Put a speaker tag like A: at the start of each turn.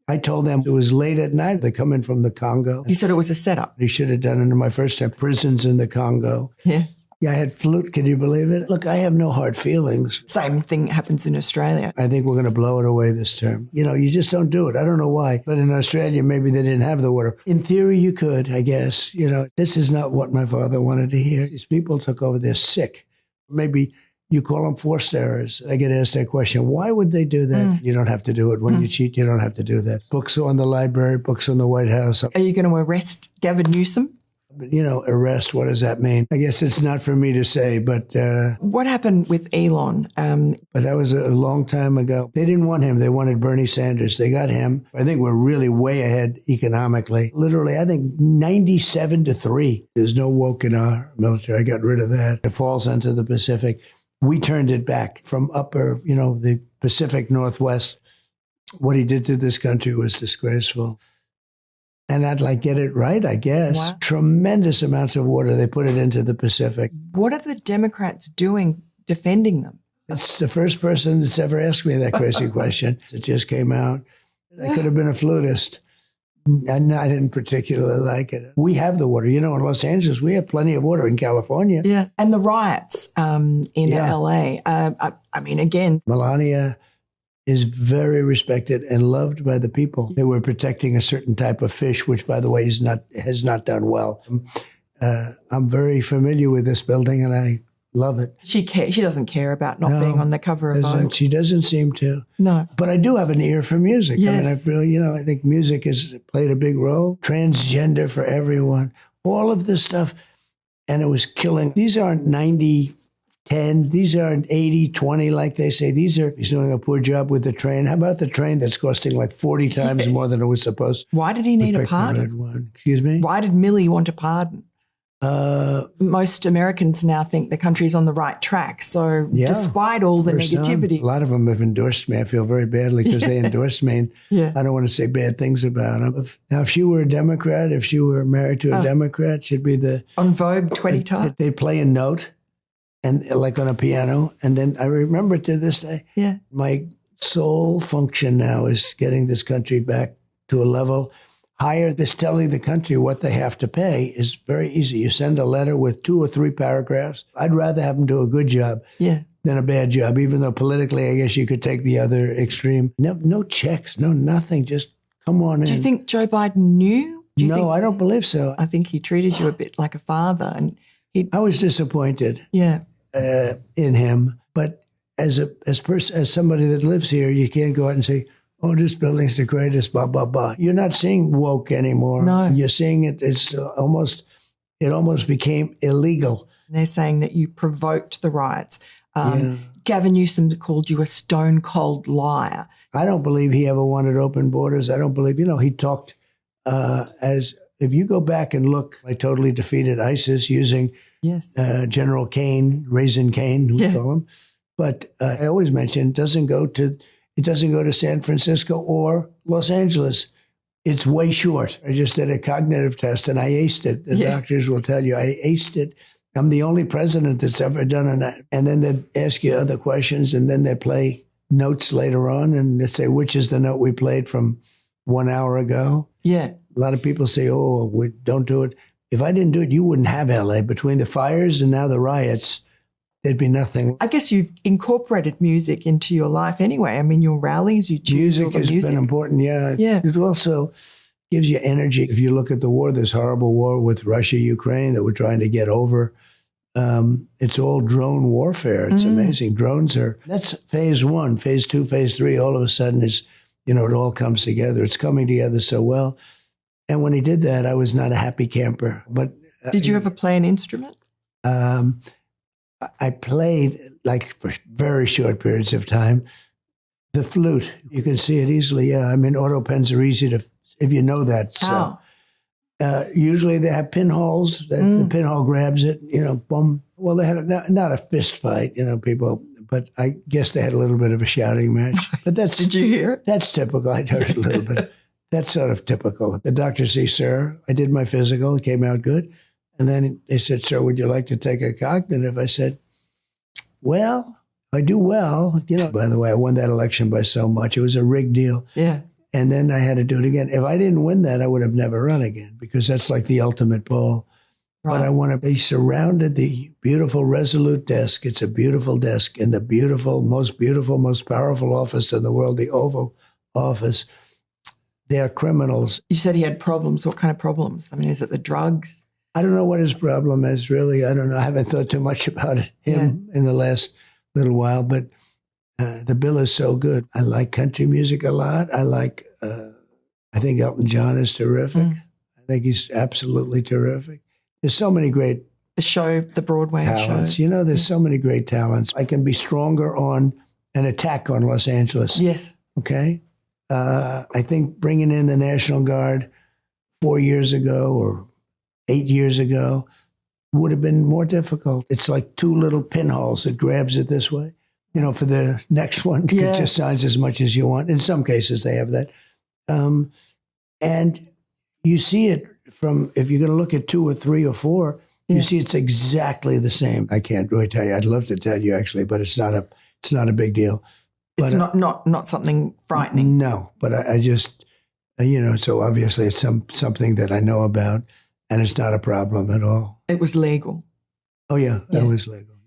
A: I told them it was late at night. They come in from the Congo.
B: You said it was a setup.
A: He should have done it in my first time. Prisons in the Congo.
B: Yeah.
A: Yeah, I had flute. Can you believe it? Look, I have no hard feelings.
B: Same thing happens in Australia.
A: I think we're going to blow it away this term. You know, you just don't do it. I don't know why. But in Australia, maybe they didn't have the water. In theory, you could, I guess. You know, this is not what my father wanted to hear. These people took over. They're sick. Maybe you call them forced errors. I get asked that question. Why would they do that? You don't have to do it. When you cheat, you don't have to do that. Books on the library, books on the White House.
B: Are you going to arrest Gavin Newsom?
A: You know, arrest, what does that mean? I guess it's not for me to say, but...
B: what happened with Elon?
A: But that was a long time ago. They didn't want him. They wanted Bernie Sanders. They got him. I think we're really way ahead economically. Literally, I think 97-3. There's no woke in our military. I got rid of that. It falls into the Pacific. We turned it back from upper, you know, the Pacific Northwest. What he did to this country was disgraceful. And I'd like get it right, I guess.
B: Wow.
A: Tremendous amounts of water. They put it into the Pacific.
B: What are the Democrats doing defending them?
A: It's the first person that's ever asked me that crazy question. It just came out. I could have been a flutist. I didn't particularly like it. We have the water. You know, in Los Angeles, we have plenty of water. In California.
B: Yeah. And the riots in LA. I mean, again.
A: Melania is very respected and loved by the people. They were protecting a certain type of fish, which, by the way, has not done well. I'm very familiar with this building, and I love it.
B: She doesn't care about not being on the cover of Vogue.
A: She doesn't seem to.
B: No.
A: But I do have an ear for music.
B: Yes.
A: I mean, I really, you know, I think music has played a big role. Transgender for everyone. All of this stuff. And it was killing. These aren't 90-10. These aren't 80-20 like they say. He's doing a poor job with the train. How about the train that's costing like 40 times more than it was supposed to?
B: Why did he need a pardon?
A: One. Excuse me?
B: Why did Millie want a pardon? Most Americans now think the country's on the right track. So despite all the negativity.
A: A lot of them have endorsed me. I feel very badly because they endorsed me. And I don't want to say bad things about them. Now, if she were a Democrat, if she were married to a Democrat, she'd be
B: on Vogue 20 times.
A: They play a note. And like on a piano. And then I remember to this day, my sole function now is getting this country back to a level higher. This telling the country what they have to pay is very easy. You send a letter with 2 or 3 paragraphs. I'd rather have them do a good job than a bad job, even though politically, I guess you could take the other extreme. No checks, no nothing. Just come on in.
B: Do you think Joe Biden knew?
A: No, I don't believe so.
B: I think he treated you a bit like a father. And
A: I was disappointed. In him, but as somebody that lives here, you can't go out and say, "Oh, this building's the greatest." Blah blah blah. You're not seeing woke anymore.
B: No,
A: you're seeing it. It almost became illegal.
B: They're saying that you provoked the riots. Gavin Newsom called you a stone cold liar.
A: I don't believe he ever wanted open borders. I don't believe. You know, he talked as. If you go back and look, I totally defeated ISIS using General Cain, Raisin Cain, we call him. But I always mention it doesn't go to San Francisco or Los Angeles. It's way short. I just did a cognitive test and I aced it. The doctors will tell you I aced it. I'm the only president that's ever done that. And then they'd ask you other questions and then they'd play notes later on and they'd say, which is the note we played from 1 hour ago?
B: Yeah.
A: A lot of people say, oh, we don't do it. If I didn't do it, you wouldn't have LA. Between the fires and now the riots, there'd be nothing.
B: I guess you've incorporated music into your life anyway. I mean, your rallies, you choose all the music.
A: Music has been important, yeah. It also gives you energy. If you look at the war, this horrible war with Russia, Ukraine that we're trying to get over, it's all drone warfare. It's amazing. That's phase 1. Phase 2, phase 3, all of a sudden is, it all comes together. It's coming together so well. And when he did that, I was not a happy camper. But
B: did you ever play an instrument?
A: I played, like for very short periods of time, the flute. You can see it easily. Yeah, I mean, auto pens are easy to, if you know that. So usually they have pinholes. The pinhole grabs it. Boom. Well, they had not a fist fight. People. But I guess they had a little bit of a shouting match. But that's.
B: Did you hear it?
A: That's typical. I heard a little bit. That's sort of typical. The doctor says, sir, I did my physical. It came out good. And then they said, sir, would you like to take a cognitive? I said, well, I do well. By the way, I won that election by so much. It was a rigged deal.
B: Yeah.
A: And then I had to do it again. If I didn't win that, I would have never run again because that's like the ultimate ball. Right. But I want to be surrounded the beautiful Resolute desk. It's a beautiful desk in the beautiful, most powerful office in the world, the Oval Office. They are criminals.
B: You said he had problems. What kind of problems? I mean, is it the drugs?
A: I don't know what his problem is, really. I don't know. I haven't thought too much about him in the last little while, but the bill is so good. I like country music a lot. I think Elton John is terrific. I think he's absolutely terrific. There's so many great
B: the Broadway
A: talents.
B: shows.
A: You know, there's so many great talents. I can be stronger on an attack on Los Angeles.
B: Yes.
A: Okay? I think bringing in the National Guard 4 years ago or 8 years ago would have been more difficult. It's like two little pinholes that grabs it this way. You know, for the next one, you can just sign as much as you want. In some cases, they have that. And you see it from, if you're going to look at 2 or 3 or 4, you see it's exactly the same. I can't really tell you. I'd love to tell you, actually, but it's not a big deal.
B: But, it's not something frightening.
A: No, but I just, so obviously it's something that I know about, and it's not a problem at all.
B: It was legal.
A: Oh, yeah, it was legal.